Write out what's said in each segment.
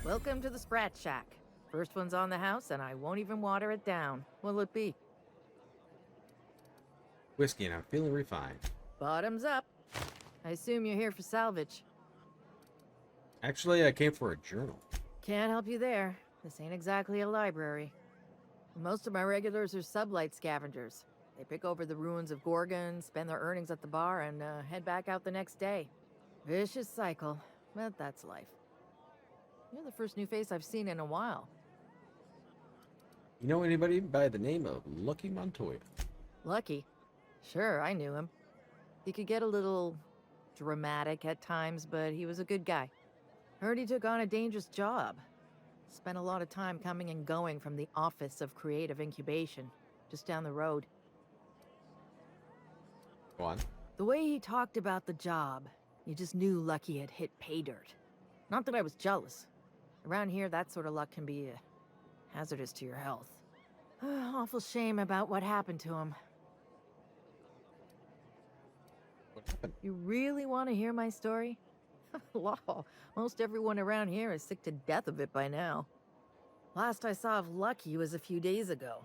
Welcome to the Spratt Shack. First one's on the house, and I won't even water it down. What'll it be? Whiskey, and I'm feeling refined. Bottoms up. I assume you're here for salvage. Actually, I came for a journal. Can't help you there. This ain't exactly a library. Most of my regulars are sublight scavengers. They pick over the ruins of Gorgon, spend their earnings at the bar, and head back out the next day. Vicious cycle, but that's life. You're the first new face I've seen in a while. You know anybody by the name of Lucky Montoya? Lucky? Sure, I knew him. He could get a little dramatic at times, but he was a good guy. Heard he took on a dangerous job. Spent a lot of time coming and going from the Office of Creative Incubation, just down the road. Go on. The way he talked about the job, you just knew Lucky had hit pay dirt. Not that I was jealous. Around here, that sort of luck can be hazardous to your health. Awful shame about what happened to him. What happened? You really want to hear my story? Law, most everyone around here is sick to death of it by now. Last I saw of Lucky was a few days ago.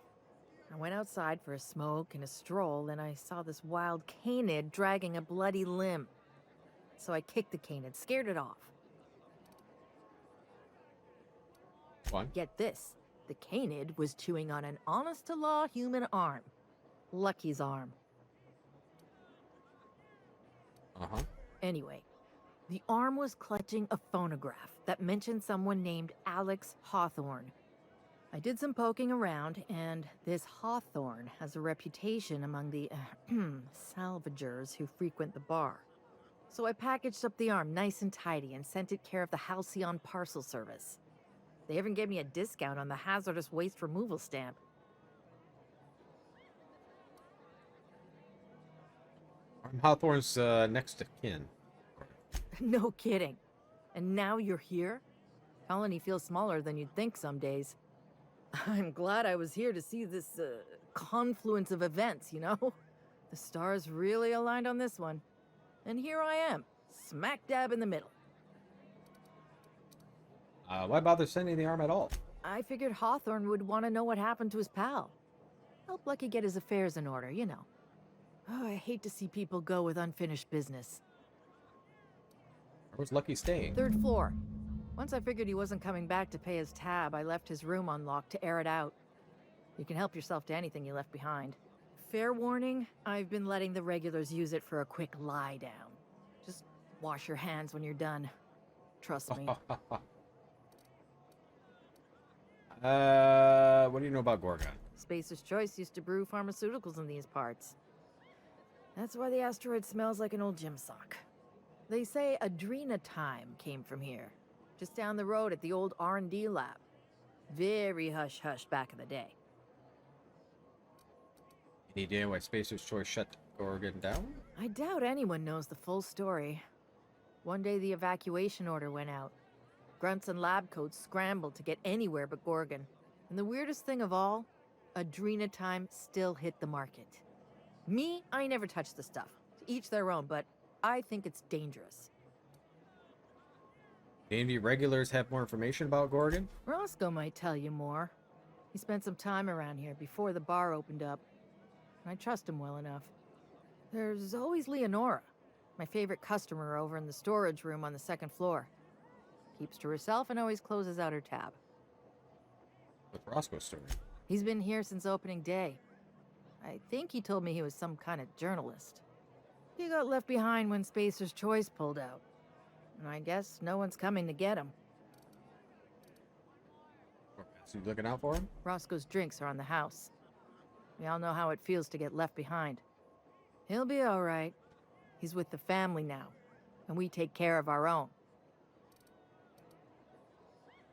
I went outside for a smoke and a stroll, and I saw this wild canid dragging a bloody limb. So I kicked the canid, scared it off. Go on. Get this, the canid was chewing on an honest-to-law human arm. Lucky's arm. Uh-huh. Anyway, the arm was clutching a phonograph that mentioned someone named Alex Hawthorne. I did some poking around, and this Hawthorne has a reputation among the salvagers who frequent the bar. So I packaged up the arm nice and tidy and sent it care of the Halcyon Parcel Service. They even gave me a discount on the hazardous waste removal stamp. Hawthorne's next to kin. No kidding. And now you're here? Colony feels smaller than you'd think some days. I'm glad I was here to see this confluence of events, you know? The stars really aligned on this one. And here I am, smack dab in the middle. Why bother sending the arm at all? I figured Hawthorne would want to know what happened to his pal. Help Lucky get his affairs in order, you know. Oh, I hate to see people go with unfinished business. Where's Lucky staying? 3rd floor. Once I figured he wasn't coming back to pay his tab, I left his room unlocked to air it out. You can help yourself to anything you left behind. Fair warning, I've been letting the regulars use it for a quick lie down. Just wash your hands when you're done. Trust me. What do you know about Gorgon? Spacer's Choice used to brew pharmaceuticals in these parts. That's why the asteroid smells like an old gym sock. They say Adrenatime came from here, just down the road at the old R&D lab. Very hush-hush back in the day. Any idea why Spacer's Choice shut Gorgon down? I doubt anyone knows the full story. One day the evacuation order went out. Grunts and lab coats scrambled to get anywhere but Gorgon. And the weirdest thing of all, Adrenatime still hit the market. Me, I never touched the stuff. To each their own, but I think it's dangerous. Any regulars have more information about Gorgon? Roscoe might tell you more. He spent some time around here before the bar opened up. I trust him well enough. There's always Leonora, my favorite customer over in the storage room on the 2nd floor. Keeps to herself and always closes out her tab. With Roscoe's story. He's been here since opening day. I think he told me he was some kind of journalist. He got left behind when Spacer's Choice pulled out. And I guess no one's coming to get him. So you looking out for him? Roscoe's drinks are on the house. We all know how it feels to get left behind. He'll be all right. He's with the family now, and we take care of our own.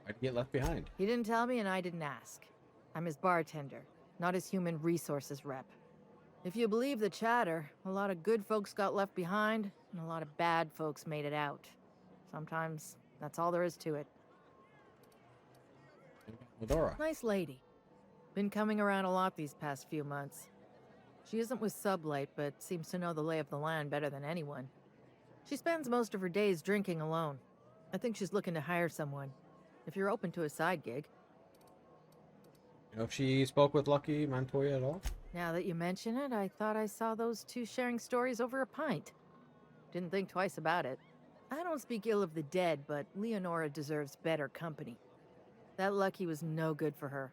Why'd you get left behind? He didn't tell me and I didn't ask. I'm his bartender, not his human resources rep. If you believe the chatter, a lot of good folks got left behind, and a lot of bad folks made it out. Sometimes that's all there is to it. Medora. Nice lady. Been coming around a lot these past few months. She isn't with Sublight, but seems to know the lay of the land better than anyone. She spends most of her days drinking alone. I think she's looking to hire someone. if you're open to a side gig. You know if she spoke with Lucky Montoya at all? Now that you mention it, I thought I saw those two sharing stories over a pint. Didn't think twice about it. I don't speak ill of the dead, but Leonora deserves better company. That Lucky was no good for her.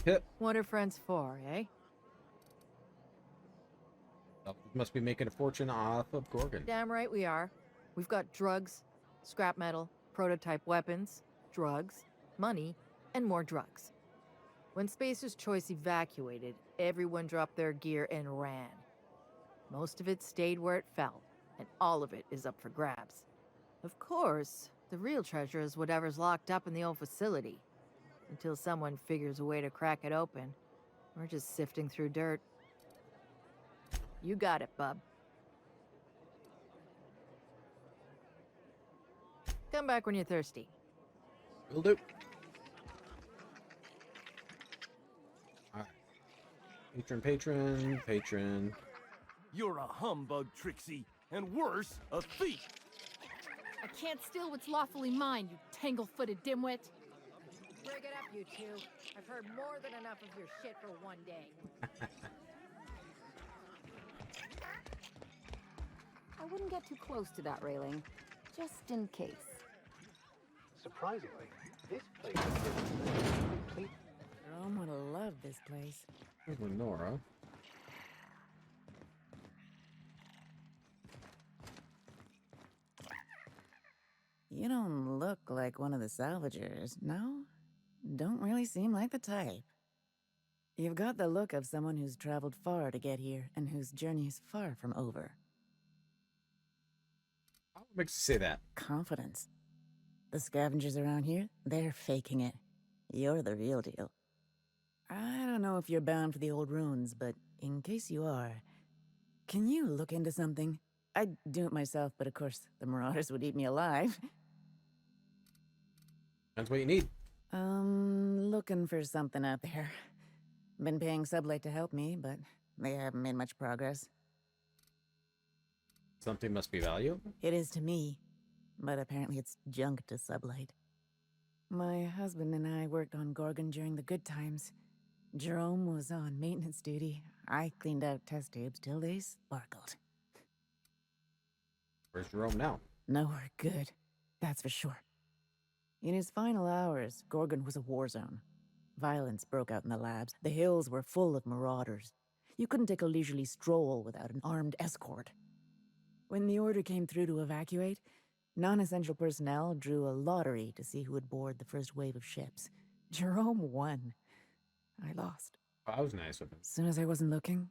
Yep. What are friends for, eh? Must be making a fortune off of Gorgon. Damn right we are. We've got drugs, scrap metal, prototype weapons, drugs, money, and more drugs. When Spacer's Choice evacuated, everyone dropped their gear and ran. Most of it stayed where it fell, and all of it is up for grabs. Of course, the real treasure is whatever's locked up in the old facility. Until someone figures a way to crack it open, we're just sifting through dirt. You got it, bub. Come back when you're thirsty. Will do. Alright. Patron. You're a humbug, Trixie, and worse, a thief. I can't steal what's lawfully mine, you tangle-footed dimwit. Break it up, you two. I've heard more than enough of your shit for one day. I wouldn't get too close to that railing, just in case. Surprisingly, this place is complete. Jerome would have loved this place. Here's Lenora. You don't look like one of the salvagers, no? Don't really seem like the type. You've got the look of someone who's traveled far to get here and whose journey is far from over. What makes you say that? Confidence. The scavengers around here, they're faking it. You're the real deal. I don't know if you're bound for the old ruins, but in case you are, can you look into something? I'd do it myself, but of course, the marauders would eat me alive. That's what you need. Looking for something out there. Been paying Sublight to help me, but they haven't made much progress. Something must be valuable. It is to me, but apparently it's junk to Sublight. My husband and I worked on Gorgon during the good times. Jerome was on maintenance duty. I cleaned out test tubes till they sparkled. Where's Jerome now? Nowhere good, that's for sure. In his final hours, Gorgon was a war zone. Violence broke out in the labs. The hills were full of marauders. You couldn't take a leisurely stroll without an armed escort. When the order came through to evacuate, non-essential personnel drew a lottery to see who would board the first wave of ships. Jerome won. I lost. I was nice with him. As soon as I wasn't looking,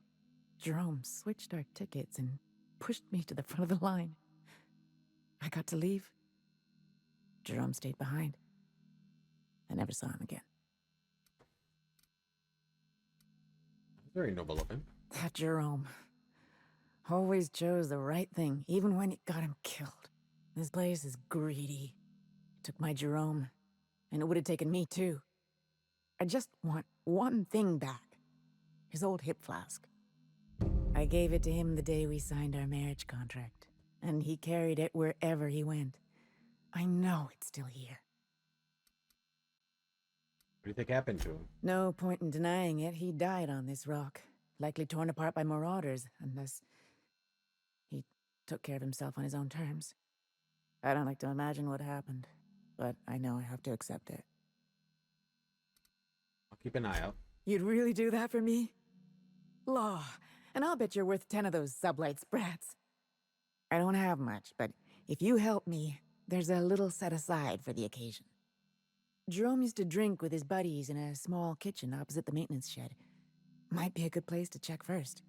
Jerome switched our tickets and pushed me to the front of the line. I got to leave. Jerome stayed behind. I never saw him again. Very noble of him. That Jerome always chose the right thing, even when it got him killed. This place is greedy. It took my Jerome, and it would have taken me too. I just want one thing back. His old hip flask. I gave it to him the day we signed our marriage contract, and he carried it wherever he went. I know it's still here. What do you think happened to him? No point in denying it. He died on this rock, likely torn apart by marauders, unless he took care of himself on his own terms. I don't like to imagine what happened, but I know I have to accept it. I'll keep an eye out. You'd really do that for me? Law, and I'll bet you're worth 10 of those sublight sprats. I don't have much, but if you help me, there's a little set aside for the occasion. Jerome used to drink with his buddies in a small kitchen opposite the maintenance shed. Might be a good place to check first.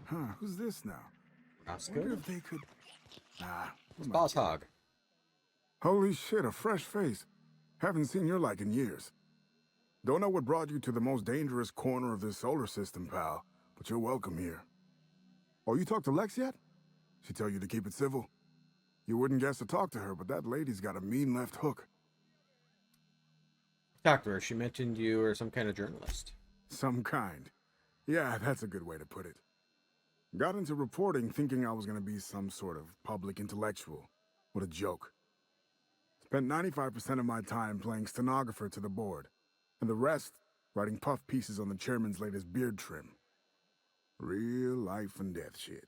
Huh, who's this now? Roscoe? Wonder if they could... Nah. It's Boss Hog. Holy shit, a fresh face. Haven't seen your like in years. Don't know what brought you to the most dangerous corner of this solar system, pal, but you're welcome here. Oh, you talked to Lex yet? She tell you to keep it civil? You wouldn't guess to talk to her, but that lady's got a mean left hook. Talk to her. She mentioned you are some kind of journalist. Some kind. Yeah, that's a good way to put it. Got into reporting thinking I was gonna be some sort of public intellectual. What a joke. Spent 95% of my time playing stenographer to the board, and the rest writing puff pieces on the chairman's latest beard trim. Real life and death shit.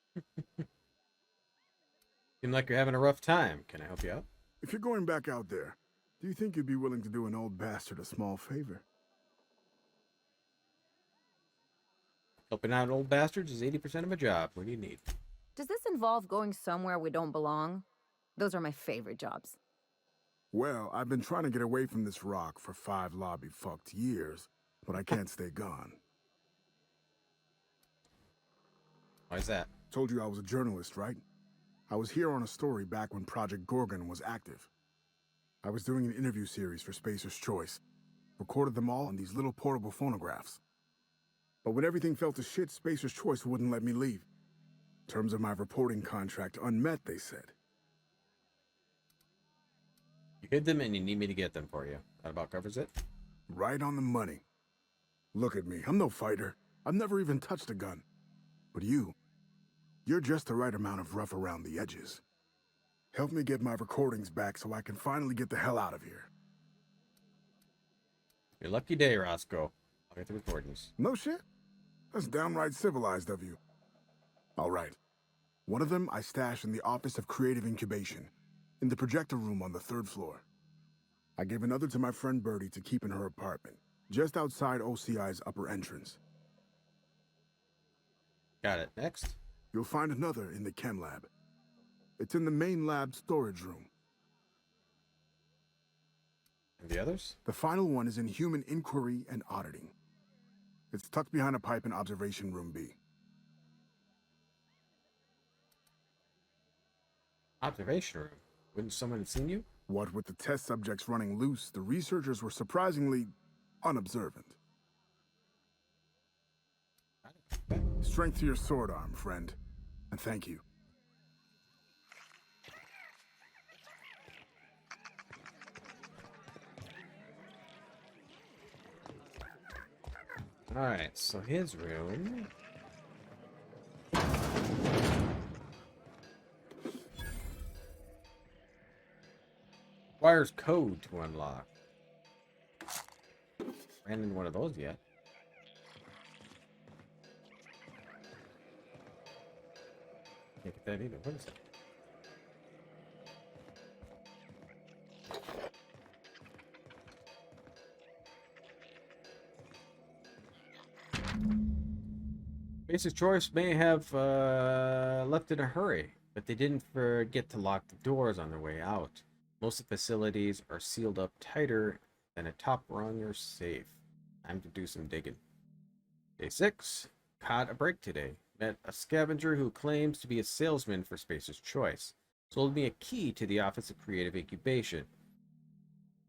Seem like you're having a rough time. Can I help you out? If you're going back out there, do you think you'd be willing to do an old bastard a small favor? Helping out old bastards is 80% of a job. What do you need? Does this involve going somewhere we don't belong? Those are my favorite jobs. Well, I've been trying to get away from this rock for 5 lobby-fucked years, but I can't stay gone. Why's that? Told you I was a journalist, right? I was here on a story back when Project Gorgon was active. I was doing an interview series for Spacer's Choice. Recorded them all on these little portable phonographs. But when everything fell to shit, Spacer's Choice wouldn't let me leave. Terms of my reporting contract unmet, they said. You hid them and you need me to get them for you. That about covers it? Right on the money. Look at me, I'm no fighter. I've never even touched a gun. But you're just the right amount of rough around the edges. Help me get my recordings back so I can finally get the hell out of here. Your lucky day, Roscoe. I'll get the recordings. No shit? That's downright civilized of you. All right. One of them I stash in the Office of Creative Incubation, in the projector room on the 3rd floor. I gave another to my friend Birdie to keep in her apartment, just outside OCI's upper entrance. Got it. Next. You'll find another in the chem lab. It's in the main lab storage room. And the others? The final one is in human inquiry and auditing. It's tucked behind a pipe in observation room B. Observation room. Wouldn't someone have seen you? What with the test subjects running loose, the researchers were surprisingly unobservant. Strength to your sword arm, friend. And thank you. Alright, so his room. Requires code to unlock. Ran into one of those yet. Can't get that either. What is it? Spacer's Choice may have left in a hurry, but they didn't forget to lock the doors on their way out. Most of the facilities are sealed up tighter than a top rung safe. Time to do some digging. Day 6. Caught a break today. Met a scavenger who claims to be a salesman for Spacer's Choice. Sold me a key to the Office of Creative Incubation.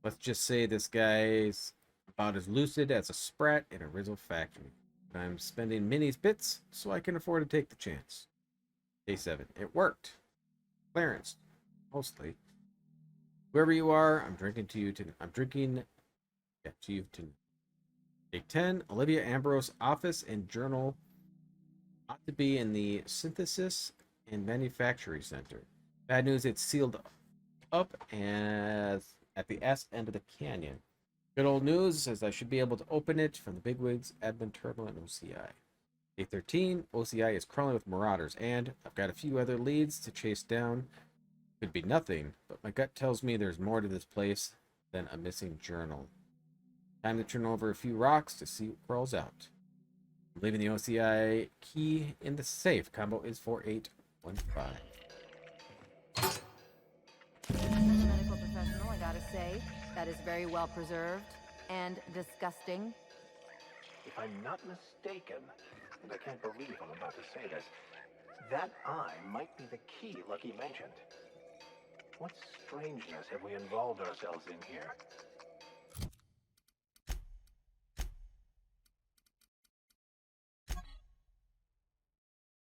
Let's just say this guy's about as lucid as a Spratt in a Rizzo factory. I'm spending Minnie's bits so I can afford to take the chance. Day 7. It worked. Clarence, mostly. Whoever you are, I'm drinking to you tonight. To you tonight. Day 10. Olivia Ambrose office and journal ought to be in the Synthesis and Manufacturing Center. Bad news, it's sealed up as at the S end of the canyon. Good old news is I should be able to open it from the bigwigs, admin terminal, and OCI. Day 13, OCI is crawling with marauders, and I've got a few other leads to chase down. Could be nothing, but my gut tells me there's more to this place than a missing journal. Time to turn over a few rocks to see what crawls out. I'm leaving the OCI key in the safe. Combo is 4815. As a medical professional, I gotta say, that is very well preserved and disgusting. If I'm not mistaken, and I can't believe I'm about to say this, that eye might be the key Lucky mentioned. What strangeness have we involved ourselves in here?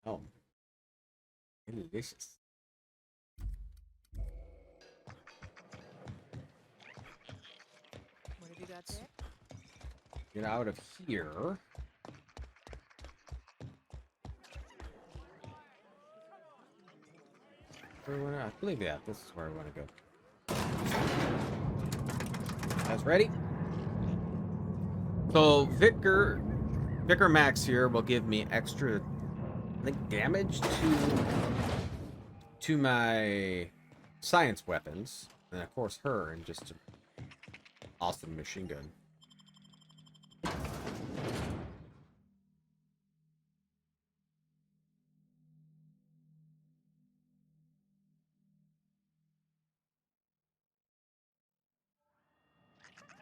Oh. Delicious. What have you got there? Get out of here. I believe, yeah, this is where I want to go. Guys ready? So Vicar Max here will give me extra, I think, damage to my science weapons, and of course her, and just an awesome machine gun.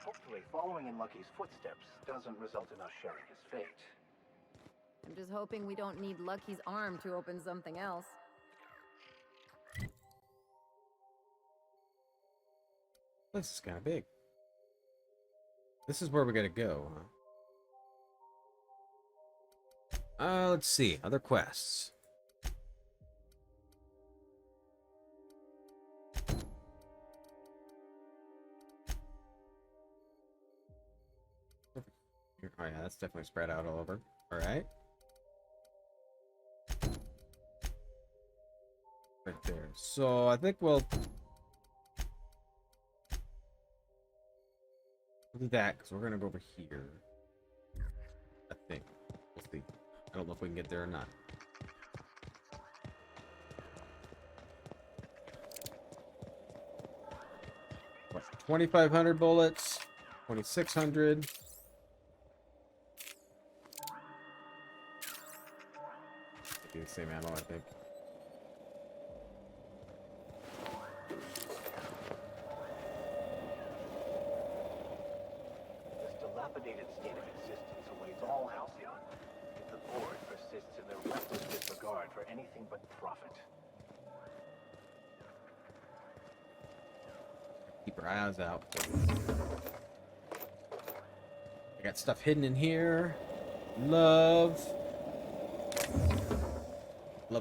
Hopefully, following in Lucky's footsteps doesn't result in us sharing his fate. I'm just hoping we don't need Lucky's arm to open something else. This is kind of big. This is where we gotta go, huh? Let's see. Other quests. Oh yeah, that's definitely spread out all over. Alright. Right there. So I think we'll do that, because we're gonna go over here. I think. We'll see. I don't know if we can get there or not. What, 2,500 bullets? 2,600. Be the same ammo, I think. This dilapidated state of existence awaits all Halcyon if the board persists in their reckless disregard for anything but profit. Keep our eyes out. I got stuff hidden in here. Love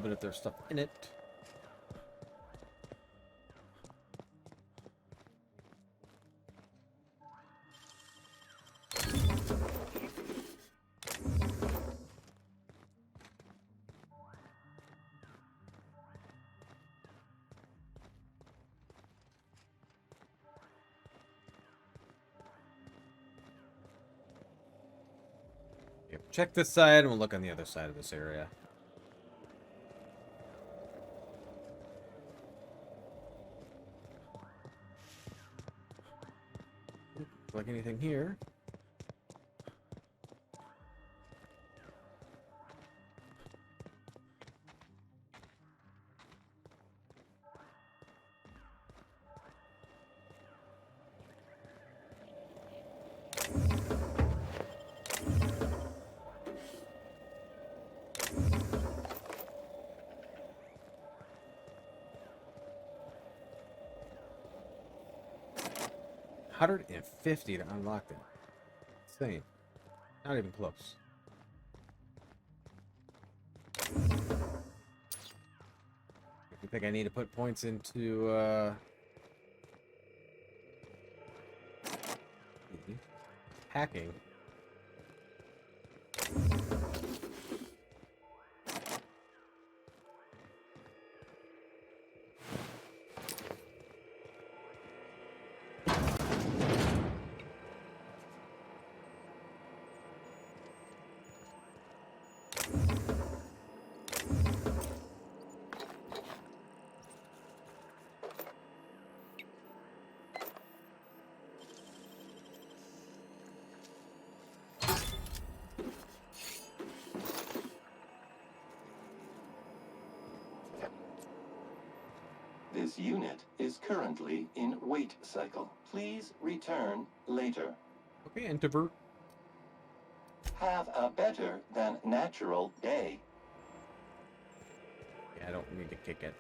it if there's stuff in it. Check this side, and we'll look on the other side of this area. Like anything here? $150 to unlock it. Insane. Not even close. I think I need to put points into hacking. This unit is currently in wait cycle. Please return later. Okay, introvert. Have a better than natural day. Yeah, I don't need to kick it.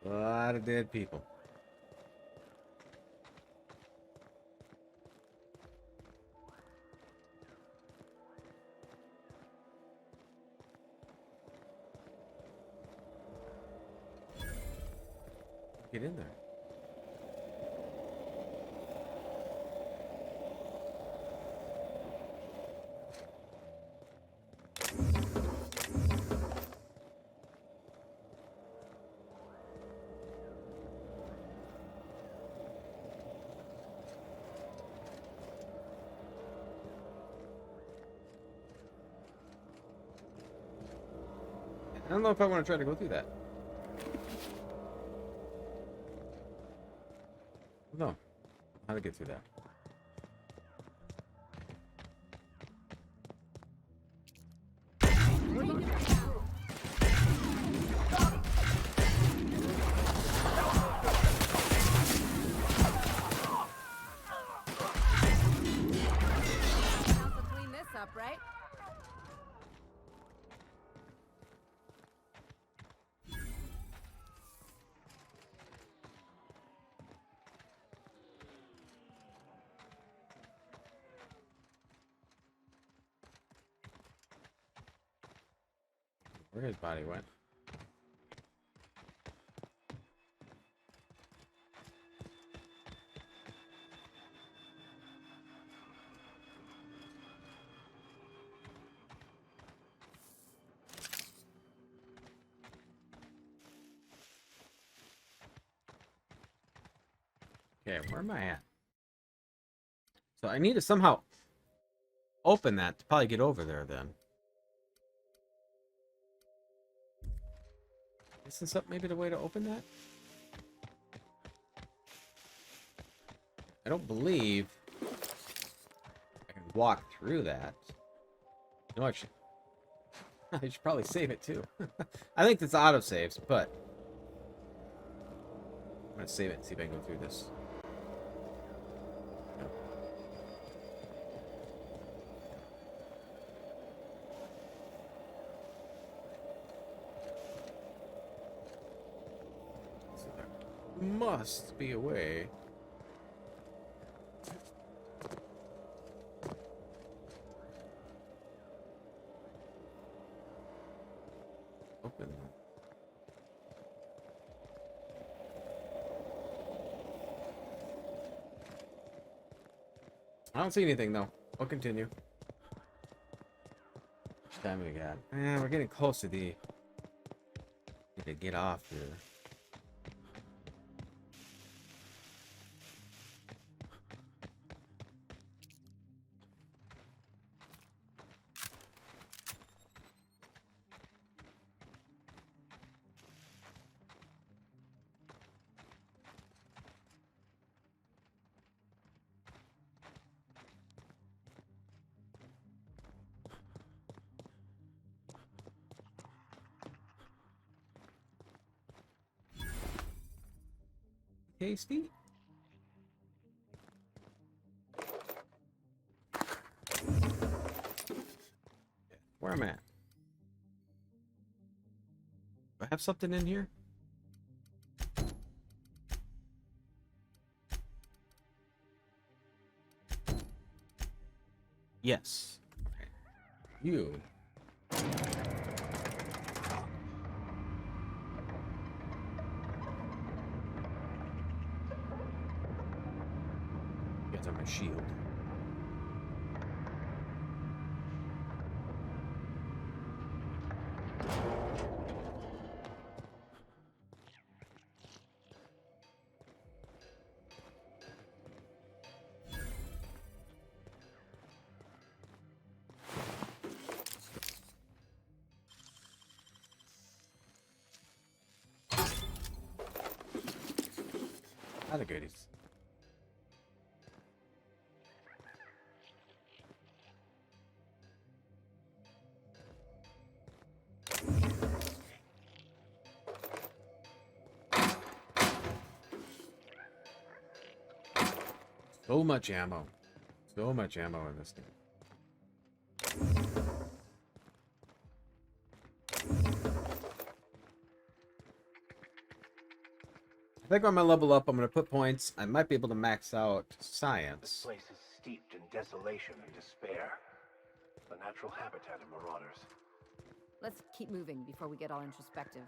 A lot of dead people. Get in there. I don't know if I want to try to go through that. No. How to get through that? Also clean this up, right? Where his body went? Okay, where am I at? So I need to somehow open that to probably get over there then. Isn't that maybe the way to open that? I don't believe I can walk through that. No, I should. I should probably save it too. I think this auto saves, but I'm gonna save it and see if I can go through this. No. So there must be a way. Open. I don't see anything though. I'll continue. How much time we got? We're getting close to the. Need to get off here. Tasty. Where am I at? Do I have something in here? Yes. Okay. You. Gets on my shield. Other goodies. So much ammo. So much ammo in this thing. I think I'm gonna level up. I'm gonna put points. I might be able to max out This science. place is steeped in desolation and despair. The natural habitat of marauders. Let's keep moving before we get all introspective.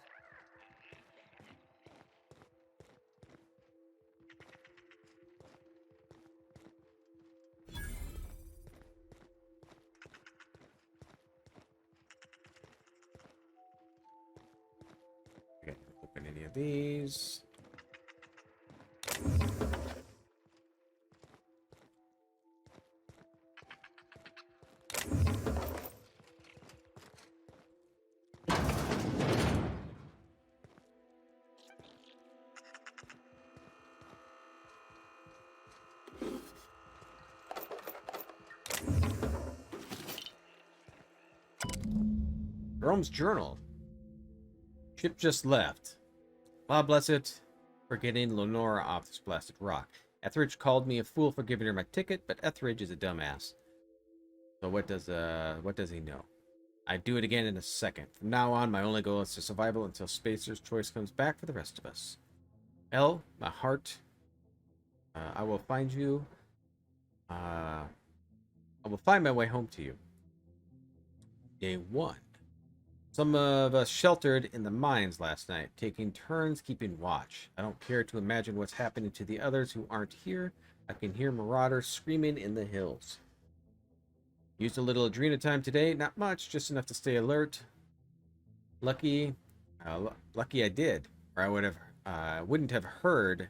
Okay, open any of these. Jerome's journal. Ship just left. God bless it for getting Lenora off this blasted rock. Etheridge called me a fool for giving her my ticket, but Etheridge is a dumbass. So what does he know? I'd do it again in a second. From now on, my only goal is to survival until Spacer's choice comes back for the rest of us. Elle, my heart, I will find you. I will find my way home to you. Day 1. Some of us sheltered in the mines last night, taking turns keeping watch. I don't care to imagine what's happening to the others who aren't here. I can hear marauders screaming in the hills. Used a little adrena time today, not much, just enough to stay alert. Lucky I did, or I wouldn't have heard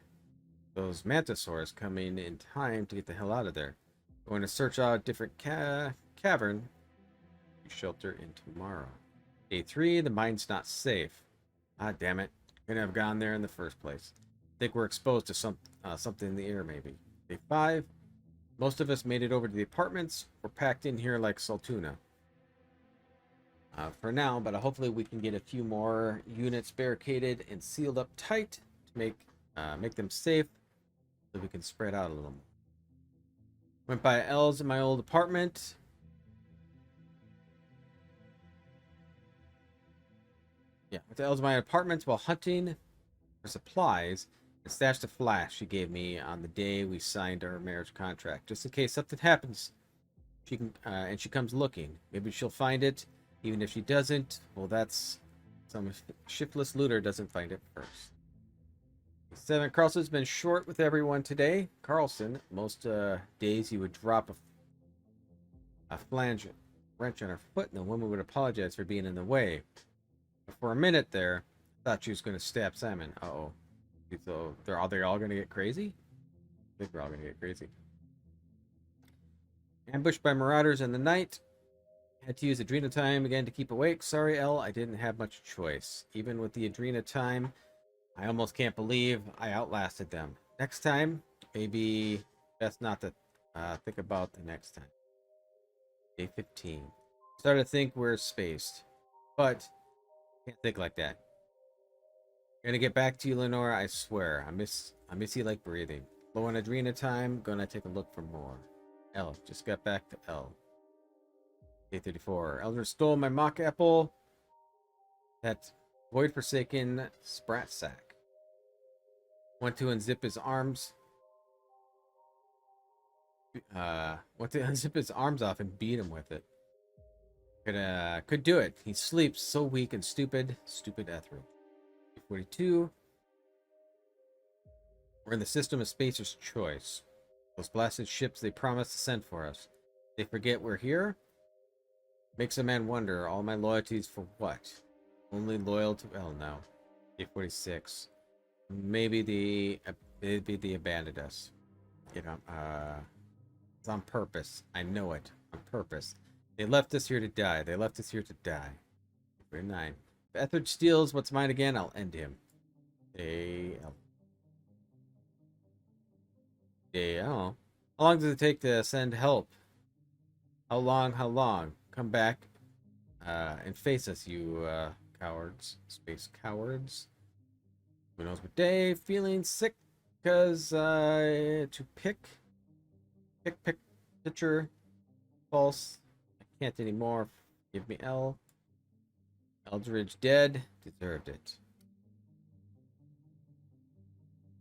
those mantisaurs coming in time to get the hell out of there. Going to search out a different cavern to shelter in tomorrow. Day 3, the mine's not safe. Ah, damn it. Couldn't have gone there in the first place. Think we're exposed to something in the air, maybe. Day 5, most of us made it over to the apartments. We're packed in here like Saltuna. For now, but hopefully we can get a few more units barricaded and sealed up tight to make them safe so we can spread out a little more. Went by L's in my old apartment. Yeah, went to L's in my apartment while hunting for supplies and stashed a flash she gave me on the day we signed our marriage contract, just in case something happens. She can, and she comes looking. Maybe she'll find it. Even if she doesn't, well, that's some shiftless looter doesn't find it first. 7. Carlson's been short with everyone today. Carlson, most days he would drop a flange wrench on her foot, and the woman would apologize for being in the way. But for a minute there, I thought she was going to stab Simon. Uh-oh. So are they all going to get crazy? I think we're all going to get crazy. Ambushed by marauders in the night. Had to use adrena time again to keep awake. Sorry, Elle, I didn't have much choice. Even with the adrena time, I almost can't believe I outlasted them. Next time, maybe best not to think about the next time. Day 15. Started to think we're spaced, but can't think like that. Gonna get back to you, Lenora, I swear. I miss you like breathing. Low on adrena time, gonna take a look for more. Elle, just got back to Elle. Day 34. Elder stole my mock apple. That void-forsaken Spratt Shack. Went to unzip his arms. Off and beat him with it. Could do it. He sleeps so weak and stupid. Stupid Etheridge. 42. We're in the system of Spacer's choice. Those blasted ships they promised to send for us. They forget we're here? Makes a man wonder, all my loyalties for what? Only loyal to L now. 46. Maybe they abandoned us. You know, it's on purpose. I know it. On purpose. They left us here to die. 49. If Etheridge steals what's mine again, I'll end him. How long does it take to send help? How long? Come back and face us, you cowards. Space cowards. Who knows what day? Feeling sick because to pick picture false. I can't anymore. Give me L. Eldridge dead. Deserved it.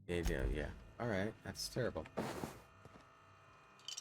Yeah. Alright, that's terrible.